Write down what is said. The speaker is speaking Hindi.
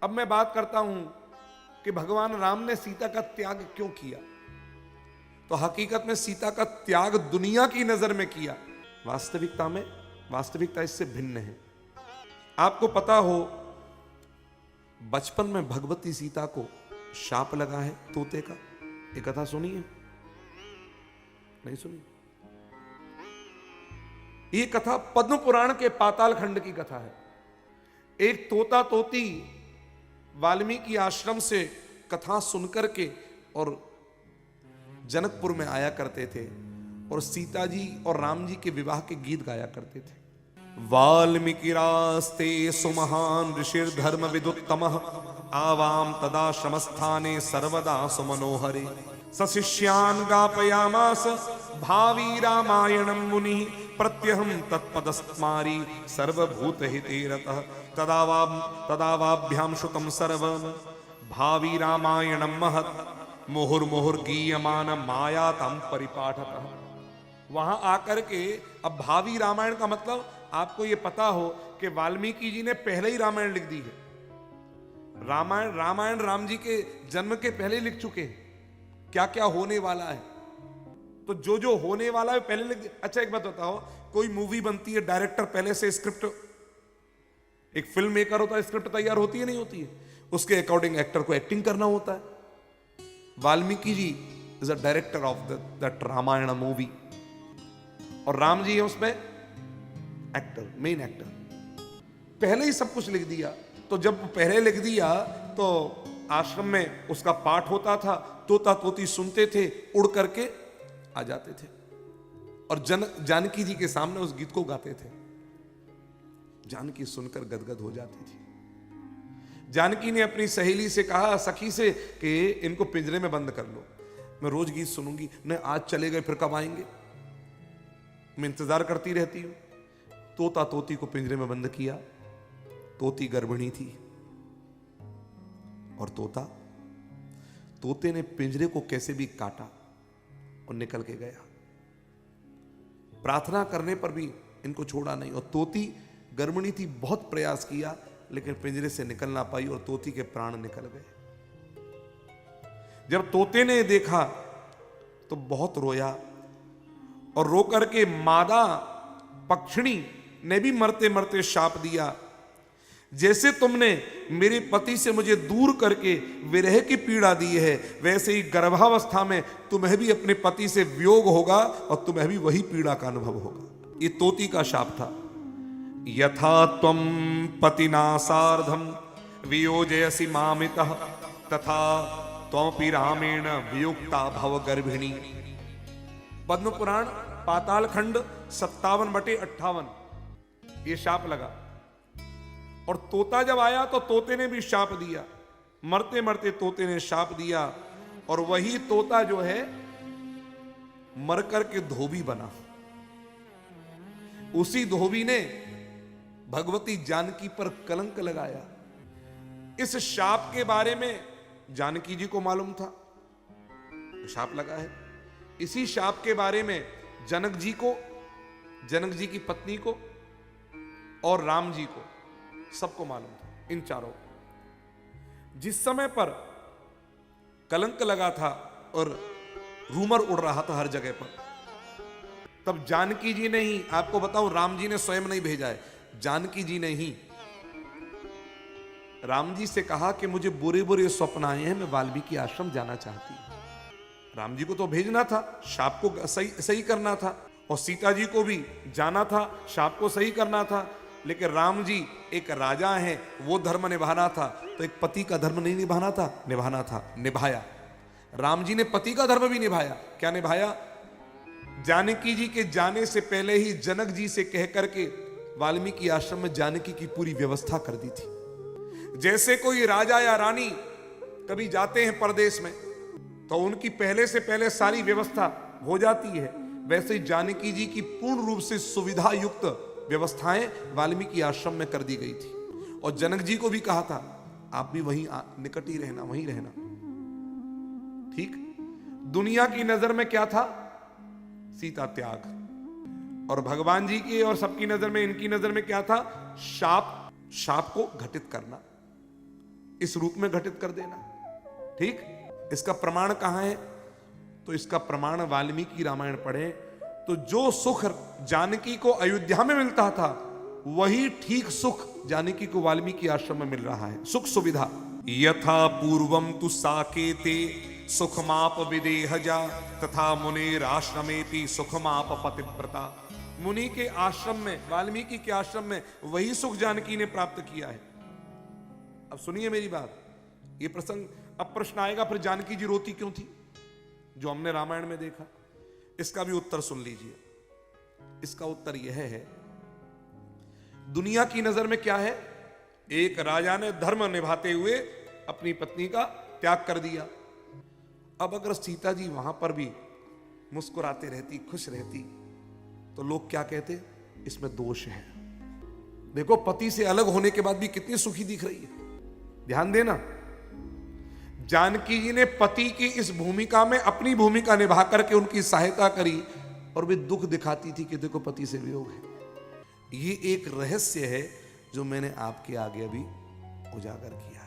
अब मैं बात करता हूं कि भगवान राम ने सीता का त्याग क्यों किया। तो हकीकत में सीता का त्याग दुनिया की नजर में किया, वास्तविकता इससे भिन्न है। आपको पता हो, बचपन में भगवती सीता को शाप लगा है तोते का। ये कथा सुनी है? नहीं सुनी? ये कथा पद्म पुराण के पाताल खंड की कथा है। एक तोता तोती वाल्मीकि आश्रम से कथा सुनकर के और जनकपुर में आया करते थे और सीता जी और राम जी के विवाह के गीत गाया करते थे। वाल्मीकि रास्ते सुमहान ऋषिर धर्म विदुत्तमः आवाम तदा श्रमस्थाने सर्वदा सुमनोहरे सशिष्यान् गापयामास भावी रामायणं मुनि प्रत्यहं तत्पदस्मारी सर्वभूत हिते रतः तदावाभ्याम श्रुतं सर्वं भावी रामायणं महत् मुहुर्मुहुर् गीयमान मायातं परिपाठतः। वहां आकर के अब भावी रामायण का मतलब आपको यह पता हो कि वाल्मीकि जी ने पहले ही रामायण लिख दी है। रामायण राम जी के जन्म के पहले ही लिख चुके हैं, क्या क्या होने वाला है। तो जो होने वाला है पहले लिख। अच्छा एक बात बताओ, कोई मूवी बनती है, डायरेक्टर पहले से स्क्रिप्ट, एक फिल्म मेकर होता है, स्क्रिप्ट तैयार होती है नहीं होती है, उसके अकॉर्डिंग एक्टर को एक्टिंग करना होता है। Valmiki ji is a director of that Ramayana movie और राम जी है उसमें एक्टर, मेन एक्टर। पहले ही सब कुछ लिख दिया। तो जब पहले लिख दिया तो आश्रम में उसका पाठ होता था, तोता तोती सुनते थे, उड़ करके आ जाते थे और जानकी जी के सामने उस गीत को गाते थे। जानकी सुनकर गदगद हो जाती थी। जानकी ने अपनी सहेली से कहा, सखी से, कि इनको पिंजरे में बंद कर लो, मैं रोज गीत सुनूंगी। नहीं, आज चले गए फिर कब आएंगे, मैं इंतजार करती रहती हूं। तोता तोती को पिंजरे में बंद किया। तोती गर्भिणी थी और तोते ने पिंजरे को कैसे भी काटा और निकल के गया। प्रार्थना करने पर भी इनको छोड़ा नहीं और तोती गर्भिणी थी, बहुत प्रयास किया लेकिन पिंजरे से निकल ना पाई और तोती के प्राण निकल गए। जब तोते ने देखा तो बहुत रोया और रो करके मादा पक्षिणी ने भी मरते मरते शाप दिया, जैसे तुमने मेरे पति से मुझे दूर करके विरह की पीड़ा दी है, वैसे ही गर्भावस्था में तुम्हें भी अपने पति से वियोग होगा और तुम्हें भी वही पीड़ा का अनुभव होगा। ये तोती का शाप था। यथा त्वं पतिना सार्धम वियोजयसि मामितः तथा त्वमपि रामेण वियुक्ता भव गर्भिणी। पद्म पुराण पाताल खंड 57/58 ये शाप लगा। और तोता जब आया तो तोते ने भी शाप दिया, मरते मरते तोते ने शाप दिया और वही तोता जो है मर करके धोबी बना। उसी धोबी ने भगवती जानकी पर कलंक लगाया। इस शाप के बारे में जानकी जी को मालूम था, शाप लगा है। इसी शाप के बारे में जनक जी की पत्नी को और राम जी को सबको मालूम था, इन चारों। जिस समय पर कलंक लगा था और रूमर उड़ रहा था हर जगह पर, तब जानकी जी ने ही, आपको बताऊं, राम जी ने स्वयं नहीं भेजा है, जानकी जी ने ही राम जी से कहा कि मुझे बुरे बुरे स्वप्न आए हैं, मैं वाल्मीकि आश्रम जाना चाहती हूं। राम जी को तो भेजना था, शाप को सही करना था, और सीता जी को भी जाना था, शाप को सही करना था। लेकिन राम जी एक राजा हैं, वो धर्म निभाना था, तो एक पति का धर्म नहीं निभाना था, निभाया। राम जी ने पति का धर्म भी निभाया। क्या निभाया? जानकी जी के जाने से पहले ही जनक जी से कह करके वाल्मीकि आश्रम में जानकी की पूरी व्यवस्था कर दी थी। जैसे कोई राजा या रानी कभी जाते हैं परदेश में तो उनकी पहले से पहले सारी व्यवस्था हो जाती है, वैसे ही जानकी जी की पूर्ण रूप से सुविधा युक्त व्यवस्थाएं वाल्मीकि आश्रम में कर दी गई थी। और जनक जी को भी कहा था, आप भी वहीं निकट ही रहना, वहीं रहना। ठीक, दुनिया की नजर में क्या था? सीता त्याग। और भगवान जी की और सबकी नजर में, इनकी नजर में क्या था? शाप को घटित करना। इस रूप में घटित कर देना। ठीक, इसका प्रमाण कहां है? तो इसका प्रमाण वाल्मीकि रामायण पढ़े तो जो सुख जानकी को अयोध्या में मिलता था वही ठीक सुख जानकी को वाल्मीकि आश्रम में मिल रहा है। सुख सुविधा यथा पूर्वम तु साकेते सुखमाप विदेहजा तथा मुनेर आश्रमेति सुखमाप पतिव्रता। मुनि के आश्रम में, वाल्मीकि के आश्रम में वही सुख जानकी ने प्राप्त किया है। अब सुनिए मेरी बात, ये प्रसंग, अब प्रश्न आएगा फिर जानकी जी रोती क्यों थी, जो हमने रामायण में देखा। इसका भी उत्तर सुन लीजिए। इसका उत्तर यह है, दुनिया की नजर में क्या है, एक राजा ने धर्म निभाते हुए अपनी पत्नी का त्याग कर दिया। अब अगर सीता जी वहां पर भी मुस्कुराते रहती, खुश रहती, तो लोग क्या कहते, इसमें दोष है। देखो पति से अलग होने के बाद भी कितनी सुखी दिख रही है। ध्यान देना, जानकी जी ने पति की इस भूमिका में अपनी भूमिका निभा करके उनकी सहायता करी और वे दुख दिखाती थी कि देखो पति से वियोग है। ये एक रहस्य है जो मैंने आपके आगे अभी उजागर किया।